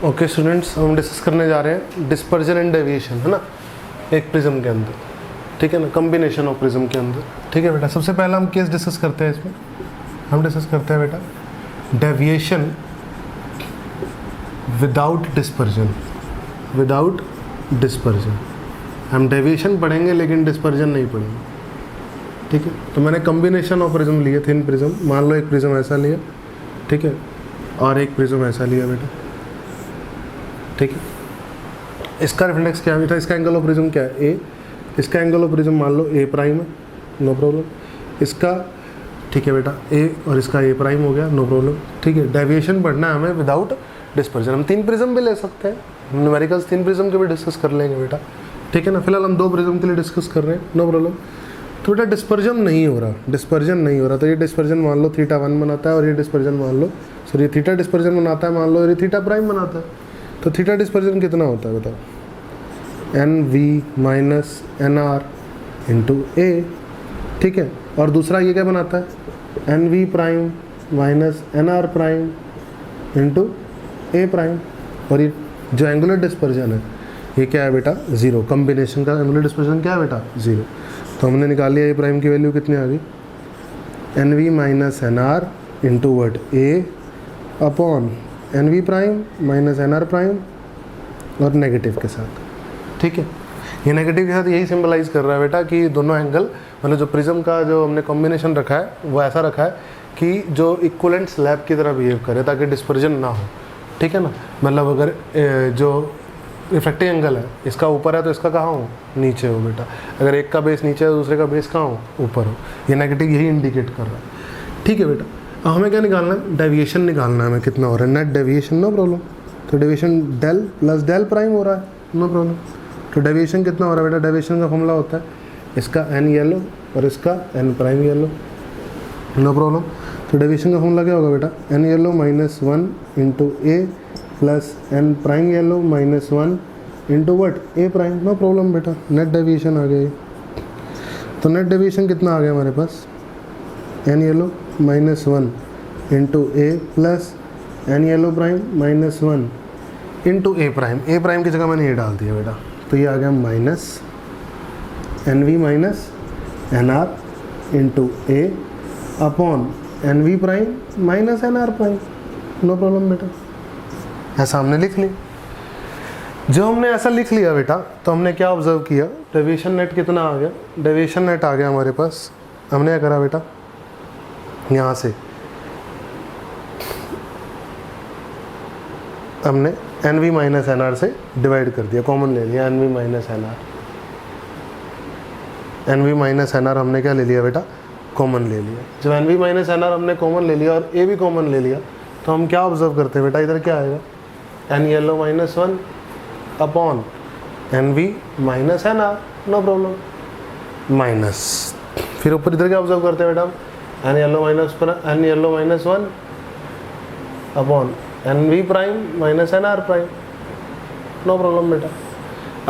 Okay students, हम discuss करने जा रहे हैं डिस्पर्जन एंड डेविएशन, है ना, एक प्रिज्म के अंदर, ठीक है ना, कॉम्बिनेशन ऑफ प्रिज्म के अंदर। ठीक है बेटा, सबसे पहला हम केस डिस्कस करते हैं। इसमें हम डिस्कस करते हैं बेटा deviation without dispersion. Without dispersion हम डेविएशन पढ़ेंगे लेकिन डिस्पर्जन नहीं पढ़ेंगे। ठीक है, तो मैंने कॉम्बिनेशन ऑफ प्रिज्म लिए, थिन प्रिज्म, मान लो एक प्रिज्म ऐसा लिया, ठीक है, और एक प्रिज्म ऐसा लिया बेटा, ठीक है। इसका रिफ्लेक्स क्या था, इसका एंगल ऑफ प्रिज्म क्या है, ए, इसका एंगल ऑफ प्रिज्म मान लो ए प्राइम है, नो प्रॉब्लम। इसका, ठीक है बेटा, ए और इसका ए प्राइम हो गया, नो प्रॉब्लम। ठीक है, डेविएशन पढ़ना है हमें विदाउट डिस्पर्जन। हम तीन प्रिज्म भी ले सकते हैं, न्यूमेरिकल्स तीन प्रिज्म के भी डिस्कस कर लेंगे बेटा, ठीक है ना। फिलहाल हम दो प्रिज्म के लिए डिस्कस कर रहे हैं, नो प्रॉब्लम। तो बेटा डिस्पर्जन नहीं हो रहा, डिस्पर्जन नहीं हो रहा, तो ये डिस्पर्जन मान लो थीटा 1 बनाता है और ये डिस्पर्जन मान लो, सॉरी थीटा डिस्पर्जन बनाता है मान लो, ये थीटा प्राइम बनाता है। तो थीटा डिस्पर्जन कितना होता है बताओ, N V minus N R into A, ठीक है। और दूसरा ये क्या बनाता है, N V prime minus N R prime into A prime. और ये जो एंगुलर डिस्पर्जन है ये क्या है बेटा, ज़ीरो। कॉम्बिनेशन का एंगुलर डिस्पर्जन क्या है बेटा, ज़ीरो। तो हमने निकाल लिया ए प्राइम की वैल्यू कितनी आ गई, N V minus N R into word A upon N V prime minus N R prime और नेगेटिव के साथ, ठीक है। ये नेगेटिव के साथ यही सिंबलाइज कर रहा है बेटा कि दोनों एंगल, मतलब जो प्रिज्म का जो हमने कॉम्बिनेशन रखा है वो ऐसा रखा है कि जो इक्वलेंट स्लैब की तरह बिहेव करे ताकि डिस्पर्जन ना हो, ठीक है ना। मतलब अगर जो रिफ्रैक्टिव एंगल है इसका ऊपर है तो इसका कहाँ हो, नीचे हो बेटा। अगर एक का बेस नीचे है तो दूसरे का बेस कहाँ हो, ऊपर हो। ये नेगेटिव यही इंडिकेट कर रहा है, ठीक है बेटा। अब हमें क्या निकालना है, डेविएशन निकालना है हमें, कितना हो रहा है, नेट डेविएशन, नो प्रॉब्लम। तो deviation del plus del prime हो रहा है, नो प्रॉब्लम। तो डेविएशन कितना हो रहा है बेटा, डेविएशन का फॉर्मूला होता है इसका एन येलो और इसका N prime yellow, no problem. तो डेविएशन का फॉर्मूला क्या होगा बेटा, N yellow minus 1 into A plus N prime yellow minus 1 into what A prime, no problem बेटा। नेट डेविएशन आ गया। तो नेट डेविएशन कितना आ गया हमारे पास, N yellow minus 1 into A plus N yellow prime minus 1 into A prime. A prime की जगह मैंने ये डाल दिया बेटा, तो ये आ गया minus N V minus N R into A upon N V prime minus N R prime, no problem बेटा। ऐसा हमने लिख लिया। जो हमने ऐसा लिख लिया बेटा, तो हमने क्या ऑब्जर्व किया, डेविएशन नेट कितना आ गया, डेविएशन नेट आ गया हमारे पास। हमने क्या करा बेटा, यहाँ से हमने N V minus N R से डिवाइड कर दिया, कॉमन ले लिया N V minus N R. N V minus N R हमने क्या ले लिया बेटा, कॉमन ले लिया। जब N V minus N R हमने कॉमन ले लिया और ए भी कॉमन ले लिया, तो हम क्या ऑब्जर्व करते हैं बेटा, इधर क्या आएगा, N yellow minus 1 upon N V minus N R, no problem, minus. फिर ऊपर इधर क्या ऑब्जर्व करते हैं बेटा, N yellow minus 1 upon N V prime minus N R prime, no problem बेटा।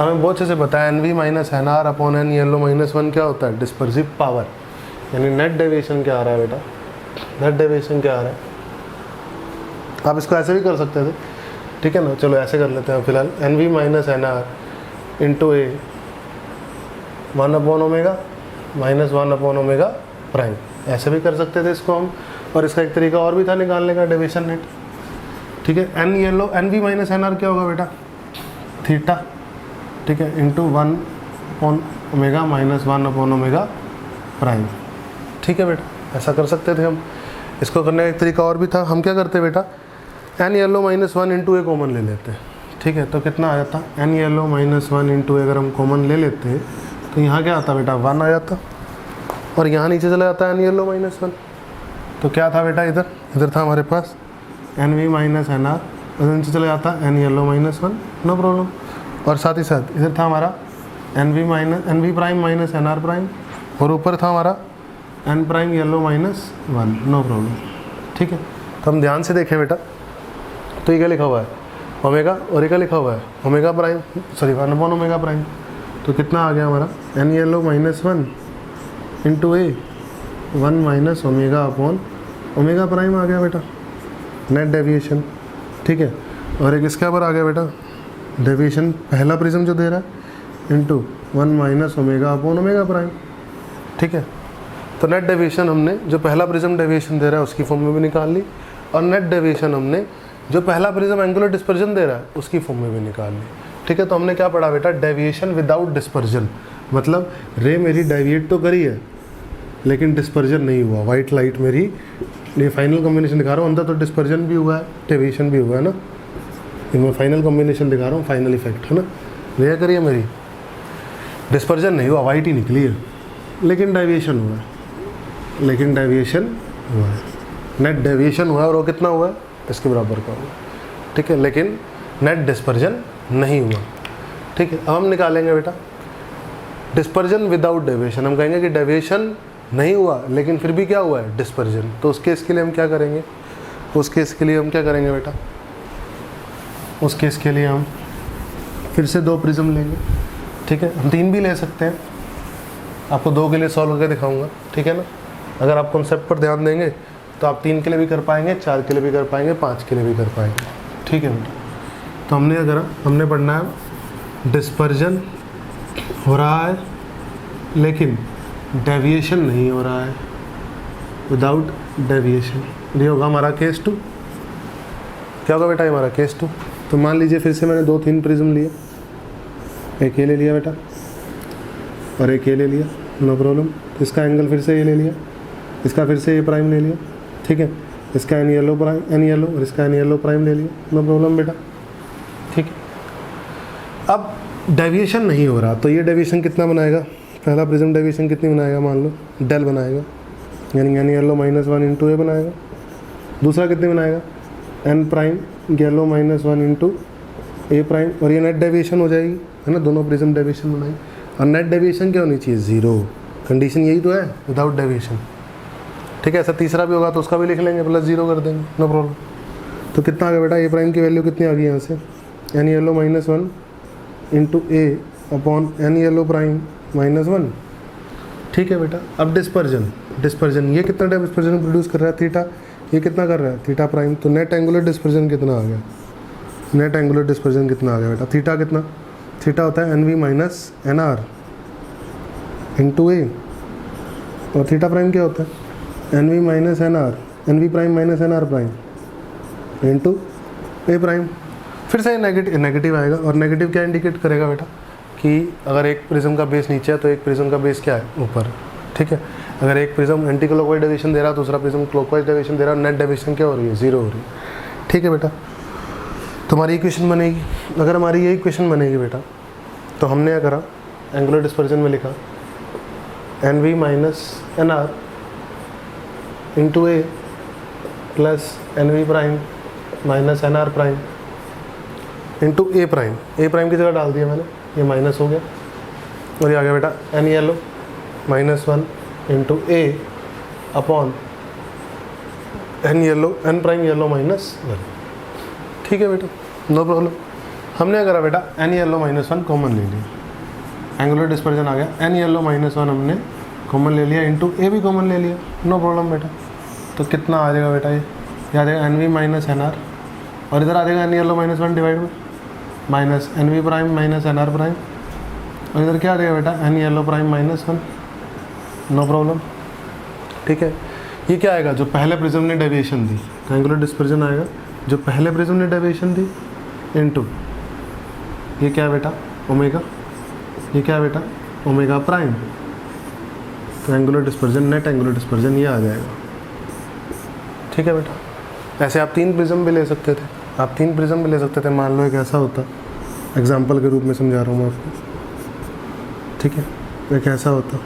हमें बहुत अच्छे से पता है N V minus N R upon N yellow minus 1 क्या होता है, डिस्पर्सिव पावर, यानी नेट डेविएशन क्या आ रहा है बेटा, नेट डेविएशन क्या आ रहा है। आप इसको ऐसे भी कर सकते थे, ठीक है ना, चलो ऐसे कर लेते हैं फिलहाल, N V minus N R into A 1 upon omega minus 1 upon omega prime, ऐसे भी कर सकते थे इसको हम। और इसका एक तरीका और भी था निकालने का, डेविएशन नेट, ठीक है। N yellow, N V minus N R क्या होगा बेटा, थीटा, ठीक है, into 1 upon omega minus 1 upon omega prime, ठीक है बेटा। ऐसा कर सकते थे हम। इसको करने का एक तरीका और भी था, हम क्या करते बेटा, एन येलो माइनस 1 इंटू ए कॉमन ले लेते हैं, ठीक है। तो कितना आ जाता, एन येलो माइनस 1 इंटू ए अगर हम कॉमन ले लेते हैं तो यहाँ क्या आता बेटा, 1 आ जाता, और यहाँ नीचे चला जाता है एन येलो माइनस 1। तो क्या था बेटा, इधर था हमारे पास N V minus N R, उधर नीचे चला जाता N yellow minus 1, no problem. और साथ ही साथ इधर था हमारा N V prime minus N R prime, और ऊपर था हमारा N prime yellow minus 1, no problem, ठीक है। तो हम ध्यान से देखें बेटा, तो ये क्या लिखा हुआ है, ओमेगा, और ये क्या लिखा हुआ है, omega prime, sorry 1 upon omega prime. तो कितना आ गया हमारा, N yellow minus 1 into A 1 minus omega upon omega prime आ गया बेटा, नेट डेविएशन, ठीक है। और एक इसके ऊपर आ गया बेटा डेविएशन पहला प्रिज्म जो दे रहा है into 1 minus omega upon omega prime, ठीक है। तो नेट डेविएशन हमने जो पहला प्रिज्म डेविएशन दे रहा है उसकी फॉर्म में भी निकाल ली, और नेट डेविएशन हमने जो पहला प्रिज्म एंगुलर डिस्पर्जन दे रहा है उसकी फॉर्म में भी निकाल ली, ठीक है। तो हमने क्या पढ़ा बेटा, डेविएशन विदाउट डिस्पर्जन, मतलब रे मेरी डेविएट तो करी है लेकिन डिस्पर्जन नहीं हुआ। वाइट लाइट मेरी, ये फाइनल कॉम्बिनेशन दिखा रहा हूँ, अंदर तो डिस्पर्जन भी हुआ है डेविएशन भी हुआ है ना, ये मैं फाइनल कॉम्बिनेशन दिखा रहा हूँ, फाइनल इफेक्ट है ना। रे करिए मेरी डिस्पर्जन नहीं हुआ, वाइट ही निकली है लेकिन डेविएशन हुआ है, लेकिन डेविएशन हुआ है, नेट डेविएशन हुआ है और वो कितना हुआ है, इसके बराबर का हुआ, ठीक है। लेकिन नेट डिस्पर्जन नहीं हुआ, ठीक है। अब हम निकालेंगे बेटा डिस्पर्जन विदाउट डेविएशन। हम कहेंगे कि डेविएशन नहीं हुआ लेकिन फिर भी क्या हुआ है, डिस्पर्जन। तो उस केस के लिए हम क्या करेंगे, उस केस के लिए हम क्या करेंगे बेटा, उस केस के लिए हम फिर से 2 प्रिज्म लेंगे, ठीक है। हम 3 भी ले सकते हैं, आपको 2 के लिए सॉल्व करके दिखाऊंगा, ठीक है ना। अगर आप कॉन्सेप्ट पर ध्यान देंगे तो आप 3 के लिए भी कर पाएंगे, 4 के लिए भी कर पाएंगे, 5 के लिए भी कर पाएंगे, ठीक है बेटा। तो हमने अगर हमने पढ़ना है डिस्पर्जन हो रहा है लेकिन डेविएशन नहीं हो रहा है, विदाउट डेविएशन। ये होगा हमारा केस 2। क्या होगा बेटा, हमारा केस 2। तो मान लीजिए फिर से मैंने 2-3 प्रिज्म लिए, एक ये ले लिया बेटा और एक ये ले लिया, नो प्रॉब्लम। इसका एंगल फिर से ये ले लिया, इसका फिर से ये प्राइम ले लिया, ठीक है। इसका N yellow prime, N yellow, और इसका एन येलो प्राइम ले लिया, नो प्रॉब्लम बेटा, ठीक है। अब डेविएशन नहीं हो रहा तो ये डेविएशन कितना बनाएगा, पहला प्रिज्म डेविएशन कितनी बनाएगा, मान लो डेल बनाएगा, यानी एन येलो -1 इंटू ए बनाएगा। दूसरा कितने बनाएगा, N prime yellow -1 into A prime, और ये नेट डेविएशन हो जाएगी, है ना। दोनों प्रिज्म डेविएशन बनाएंगे और नेट डेविएशन क्या होनी चाहिए, 0। कंडीशन यही तो है, विदाउट डेविएशन, ठीक है। ऐसा तीसरा भी होगा तो उसका भी लिख लेंगे, +0 कर देंगे, नो प्रॉब्लम। तो कितना आ गया बेटा, ए प्राइम की वैल्यू कितनी आ गई यहाँ से, N yellow -1 into A upon N yellow prime -1, ठीक है बेटा। अब डिस्पर्जन ये कितना डिस्पर्जन प्रोड्यूस कर रहा है, थीटा, ये कितना कर रहा है, थीटा प्राइम। तो नेट एंगुलर डिस्पर्जन कितना आ गया, नेट एंगुलर डिस्पर्जन कितना आ गया बेटा, थीटा कितना, थीटा होता है NV minus NR into A, और थीटा प्राइम क्या होता है, NV minus NR, NV prime minus NR prime into A prime. फिर से नेगेटिव आएगा, और नेगेटिव क्या इंडिकेट करेगा बेटा, कि अगर एक प्रिज्म का बेस नीचे है तो एक प्रिज्म का बेस क्या है, ऊपर, ठीक है। अगर एक प्रिज्म एंटी क्लॉकवाइज डेविएशन दे रहा है, दूसरा प्रिज्म क्लॉकवाइज डेविएशन दे रहा है, नेट डेविएशन क्या हो रही है, 0 हो रही है, ठीक है बेटा। तो हमारी इक्वेशन बनेगी, अगर हमारी ये इक्वेशन बनेगी बेटा, तो हमने क्या करा, एंगुलर डिस्पर्जन में लिखा NV minus NR into A plus NV prime minus NR prime into A prime. A prime की जगह डाल दिया मैंने, ये माइनस हो गया, और ये आ गया बेटा N yellow -1 into A upon N yellow, N prime yellow -1, ठीक है बेटा, नो प्रॉब्लम। हमने क्या करा बेटा, एन येलो -1 कॉमन ले लिया, एंगुलर डिस्पर्जन आ गया, एन येलो -1 हमने कॉमन ले लिया इंटू ए भी कॉमन ले लिया, नो प्रॉब्लम बेटा। तो कितना आ जाएगा बेटा, ये आ जाएगा NV माइनस NR, और इधर आ जाएगा एन येलो -1 डिवाइड में minus NV prime minus NR prime, और इधर क्या आ जाएगा बेटा, N yellow prime -1, no problem, ठीक है। ये क्या आएगा, जो पहले प्रिज्म ने डेविएशन दी, एंगुलर डिस्पर्जन आएगा जो पहले प्रिज्म ने डेविएशन दी इनटू ये क्या है बेटा, ओमेगा, ये क्या है बेटा, ओमेगा प्राइम। तो angular dispersion, net angular dispersion ये आ जाएगा, ठीक है बेटा। ऐसे आप 3 प्रिज्म भी ले सकते थे, आप 3 प्रिज्म भी ले सकते थे। मान लो एक ऐसा होता, एग्जाम्पल के रूप में समझा रहा हूँ मैं आपको, ठीक है। एक ऐसा होता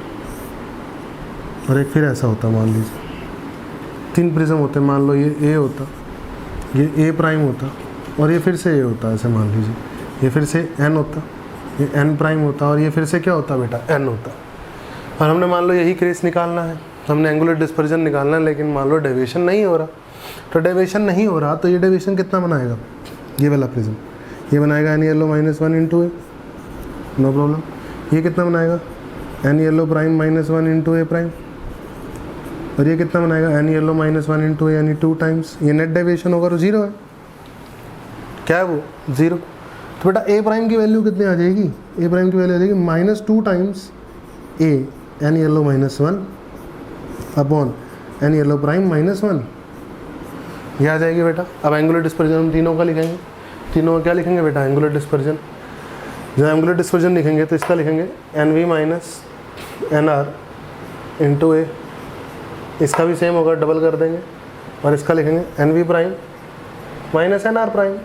और एक फिर ऐसा होता, मान लीजिए 3 प्रिज्म होते, मान लो ये ए होता, ये ए प्राइम होता, और ये फिर से ए होता, ऐसे मान लीजिए ये फिर से एन होता, ये एन प्राइम होता, और ये फिर से क्या होता बेटा, एन होता। और हमने मान लो यही केस निकालना है, हमने एंगुलर डिस्पर्जन निकालना है, लेकिन मान लो डेविएशन नहीं हो रहा। तो डेविएशन नहीं हो रहा तो ये डेविएशन कितना बनाएगा, ये वाला प्रिज्म ये बनाएगा एन येलो -1 इंटू ए, नो प्रॉब्लम। ये कितना बनाएगा, N yellow prime -1 into A prime, और ये कितना बनाएगा, एन येलो -1 इंटू ए, यानी 2 टाइम्स। ये नेट डेविएशन होगा तो 0 है, क्या है वो 0। तो बेटा ए प्राइम की वैल्यू कितनी आ जाएगी, ए प्राइम की वैल्यू आ जाएगी -2 times A N yellow -1 upon N yellow prime -1, ये आ जाएगी बेटा। अब एंगुलर डिस्पर्जन हम तीनों का लिखेंगे, तीनों का क्या लिखेंगे बेटा, एंगुलर डिस्पर्जन। जब एंगुलर डिस्पर्जन लिखेंगे तो इसका लिखेंगे NV माइनस NR इंटू ए, इसका भी सेम होगा, डबल कर देंगे, और इसका लिखेंगे NV prime minus NR prime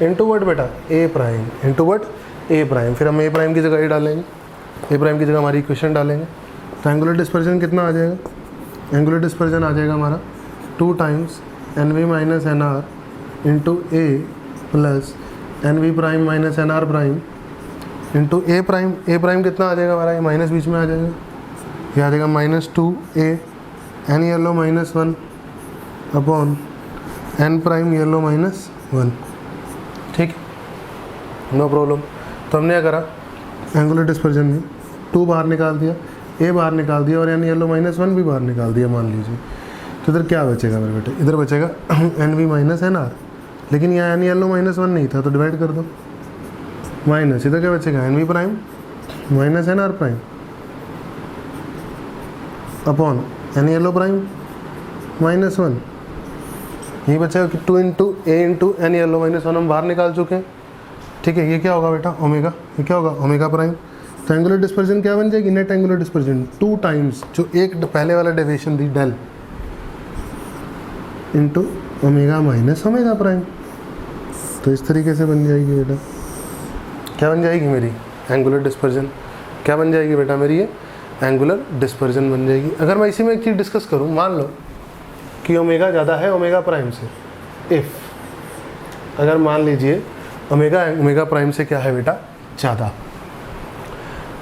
into what बेटा A prime, into what A prime. फिर हम ए प्राइम की जगह ए डालेंगे, ए प्राइम की जगह हमारी इक्वेशन डालेंगे। तो एंगुलर डिस्पर्जन कितना आ जाएगा, एंगुलर डिस्पर्जन आ जाएगा हमारा 2 times NV minus NR into A plus NV prime minus NR prime into A prime. A prime कितना आ जाएगा हमारा, ये माइनस बीच में आ जाएगा, ये आ जाएगा -2a N yellow -1 upon N prime yellow -1। ठीक, नो प्रॉब्लम। तो हमने क्या करा, एंगुलर डिस्पर्जन में 2 बाहर निकाल दिया, ए बाहर निकाल दिया, और एन येलो -1 भी बाहर निकाल दिया मान लीजिए। तो इधर क्या बचेगा मेरे बेटे, इधर बचेगा NV माइनस NR, लेकिन यहाँ एन येलो -1 नहीं था तो डिवाइड कर दो, माइनस इधर क्या बचेगा NV prime minus NR prime upon N yellow prime -1, यही बचेगा कि 2 into A into N yellow -1 हम बाहर निकाल चुके हैं। ठीक है, ये क्या होगा बेटा ओमेगा, ये क्या होगा ओमेगा प्राइम। तो एंगुलर डिस्पर्जन क्या बन जाएगी, नेट एंगुलर डिस्पर्जन 2 टाइम्स जो एक पहले वाला डेविएशन थी del into omega minus omega prime. तो इस तरीके से बन जाएगी बेटा, क्या बन जाएगी मेरी एंगुलर डिस्पर्जन, क्या बन जाएगी बेटा मेरी ये एंगुलर डिस्पर्जन बन जाएगी। अगर मैं इसी में एक चीज़ डिस्कस करूँ, मान लो कि ओमेगा ज़्यादा है ओमेगा प्राइम से, इफ़ अगर मान लीजिए ओमेगा प्राइम से क्या है बेटा ज़्यादा,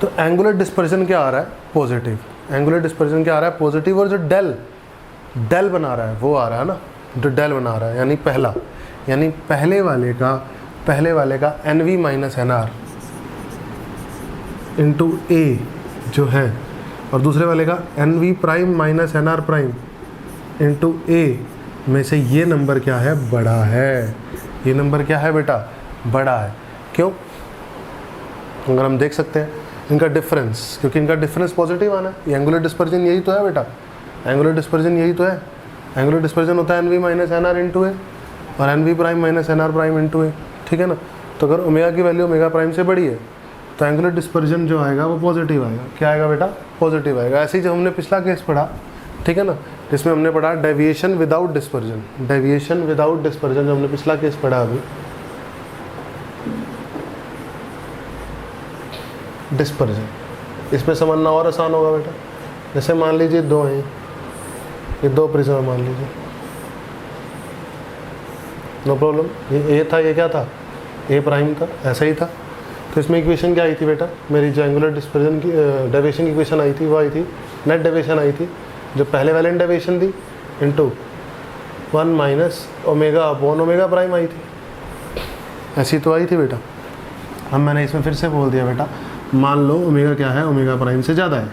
तो एंगुलर डिस्पर्जन क्या आ रहा है पॉजिटिव, एंगुलर डिस्पर्जन क्या आ रहा है पॉजिटिव, और जो डेल बना रहा है वो आ रहा है ना, जो डेल बना रहा है यानी पहला, यानी पहले वाले का NV minus NR into A जो है, और दूसरे वाले का NV prime minus NR prime into A में से ये नंबर क्या है बड़ा है, ये नंबर क्या है बेटा बड़ा है। क्यों, अगर हम देख सकते हैं इनका डिफरेंस, क्योंकि इनका डिफरेंस पॉजिटिव आना है, ये एंगुलर डिस्पर्जन यही तो है बेटा, एंगुलर डिस्पर्जन यही तो है, एंगुलर डिस्पर्जन होता है NV minus NR into A और NV prime minus NR prime into A, ठीक है ना। तो अगर ओमेगा की वैल्यू ओमेगा प्राइम से बड़ी है तो एंगुलर डिस्पर्जन जो आएगा वो पॉजिटिव आएगा, क्या आएगा बेटा पॉजिटिव आएगा। ऐसे ही जब हमने पिछला केस पढ़ा, ठीक है ना, जिसमें हमने पढ़ा deviation without dispersion, deviation without dispersion जो हमने पिछला केस पढ़ा अभी, डिस्पर्जन, इसमें समझना और आसान होगा बेटा। जैसे मान लीजिए 2 हैं, ये 2 प्रिज्म मान लीजिए, नो प्रॉब्लम, ये ए था, ये क्या था ए प्राइम था, ऐसा ही था। तो इसमें इक्वेशन क्या आई थी बेटा मेरी, जो एंगुलर डिस्पर्जन की डेविएशन की इक्वेशन आई थी वो आई थी, नेट डेविएशन आई थी जो पहले वाले डेविएशन थी into 1 minus omega upon omega prime आई थी, ऐसी तो आई थी बेटा। अब मैंने इसमें फिर से बोल दिया बेटा, मान लो ओमेगा क्या है ओमेगा प्राइम से ज़्यादा है,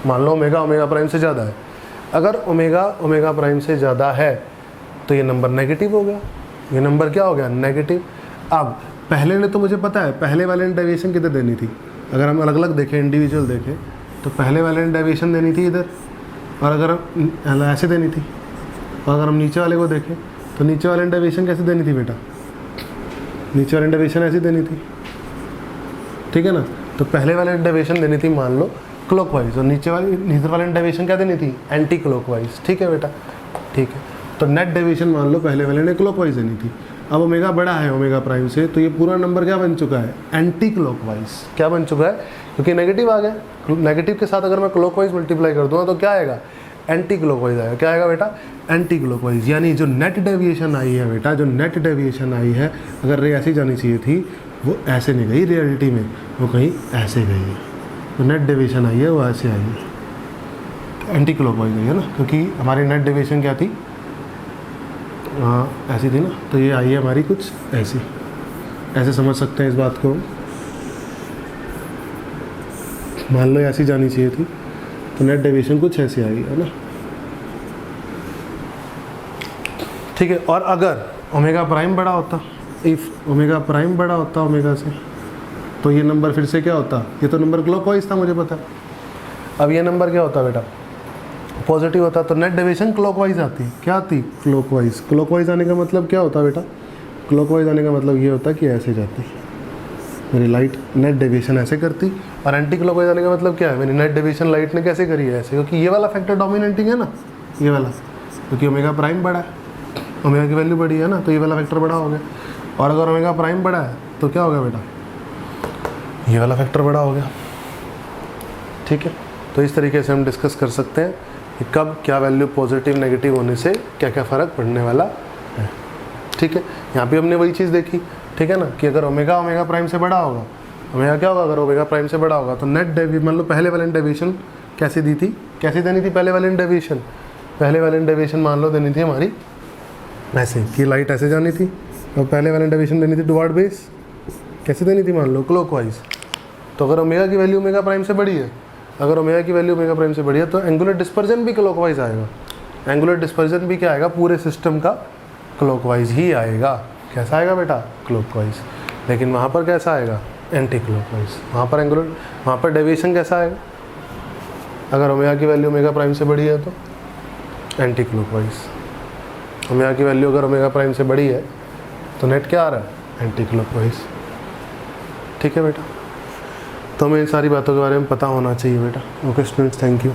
मान लो ओमेगा प्राइम से ज़्यादा है, अगर ओमेगा प्राइम से ज़्यादा है तो ये नंबर नेगेटिव हो गया, ये नंबर क्या हो गया नेगेटिव। अब पहले ने तो मुझे पता है पहले वाले ने डेविएशन कितने देनी थी, अगर हम अलग अलग देखें इंडिविजुअल देखें तो पहले वाले ने डेविएशन देनी थी इधर, और अगर हम ऐसे देनी थी, और अगर हम नीचे वाले को देखें तो नीचे वाले ने डेविएशन कैसे देनी थी बेटा, नीचे वाले ने डेविएशन ऐसी देनी थी, ठीक है ना। तो पहले वाले ने डेविएशन देनी थी मान लो क्लॉकवाइज, और नीचे वाले ने डेविएशन क्या देनी थी एंटी क्लॉकवाइज, ठीक है बेटा, ठीक है। तो नेट डेविएशन मान लो पहले वाले ने क्लॉकवाइज देनी थी, अब ओमेगा बड़ा है ओमेगा प्राइम से, तो ये पूरा नंबर क्या बन चुका है एंटी क्लॉकवाइज, क्या बन चुका है क्योंकि नेगेटिव आ गया, नेगेटिव के साथ अगर मैं क्लॉकवाइज मल्टीप्लाई कर दूँगा तो क्या आएगा एंटी क्लॉकवाइज आएगा, क्या आएगा बेटा एंटी क्लॉकवाइज। यानी जो नेट डेविएशन आई है बेटा, जो नेट डेविएशन आई है, अगर रे ऐसी जानी चाहिए थी वो ऐसे नहीं गई रियलिटी में, वो कहीं ऐसे गई, तो नेट डेविएशन आई है वो ऐसे आई है, एंटी क्लॉकवाइज आई है ना, क्योंकि हमारी नेट डेविएशन क्या थी ऐसी थी ना, तो ये आई है हमारी कुछ ऐसी, ऐसे समझ सकते हैं इस बात को। मान लो ऐसी जानी चाहिए थी तो नेट डेविएशन कुछ ऐसी आई है ना, ठीक है। और अगर ओमेगा प्राइम बड़ा होता इफ़ ओमेगा प्राइम बड़ा होता ओमेगा से तो ये नंबर फिर से क्या होता, ये तो नंबर क्लॉकवाइज था मुझे पता है। अब ये नंबर क्या होता बेटा, पॉजिटिव होता, तो नेट डेविएशन क्लॉकवाइज आती। क्या आती, क्लॉकवाइज। क्लॉकवाइज आने का मतलब क्या होता बेटा, क्लॉकवाइज आने का मतलब ये होता कि ऐसे जाती मेरी लाइट, नेट डेविएशन ऐसे करती। और एंटी क्लॉकवाइज आने का मतलब क्या है, मेरी नेट डेविएशन लाइट ने कैसे करी है, ऐसे, क्योंकि ये वाला फैक्टर डोमिनेटिंग है ना, ये वाला, क्योंकि ओमेगा प्राइम बड़ा है, ओमेगा की वैल्यू बड़ी है ना, तो ये वाला फैक्टर बड़ा हो गया। और अगर ओमेगा प्राइम बड़ा है तो क्या होगा बेटा, ये वाला फैक्टर बड़ा हो गया। ठीक है, तो इस तरीके से हम डिस्कस कर सकते हैं कि कब क्या वैल्यू पॉजिटिव नेगेटिव होने से क्या क्या फ़र्क पड़ने वाला है। ठीक है, यहाँ पे हमने वही चीज़ देखी, ठीक है ना, कि अगर ओमेगा ओमेगा प्राइम से बड़ा होगा, ओमेगा क्या होगा, अगर ओमेगा प्राइम से बड़ा होगा तो नेट डेविएशन, मान लो पहले वाले डेविएशन कैसे दी थी, कैसे देनी थी पहले वाले डेविएशन, पहले वाले डेविएशन मान लो देनी थी हमारी ऐसे कि लाइट ऐसे जानी थी, और पहले वाले डेविएशन देनी थी टुवर्ड बेस, कैसे देनी थी, मान लो क्लॉकवाइज। तो अगर ओमेगा की वैल्यू ओमेगा प्राइम से बड़ी है, अगर ओमेगा की वैल्यू ओमेगा प्राइम से बड़ी है तो एंगुलर डिस्पर्जन भी क्लॉकवाइज आएगा। एंगुलर डिस्पर्जन भी क्या आएगा, पूरे सिस्टम का क्लॉकवाइज ही आएगा। कैसा आएगा बेटा, क्लॉकवाइज। लेकिन वहाँ पर कैसा आएगा, एंटी क्लॉकवाइज। वहाँ पर एंगुलर, वहाँ पर डेविएशन कैसा आएगा, अगर ओमेगा की वैल्यू ओमेगा प्राइम से बड़ी है तो एंटी क्लॉकवाइज। ओमेगा की वैल्यू अगर ओमेगा प्राइम से बड़ी है तो नेट क्या आ रहा है, एंटी क्लॉकवाइज। ठीक है बेटा, तो हमें इन सारी बातों के बारे में पता होना चाहिए बेटा। Okay students, thank you.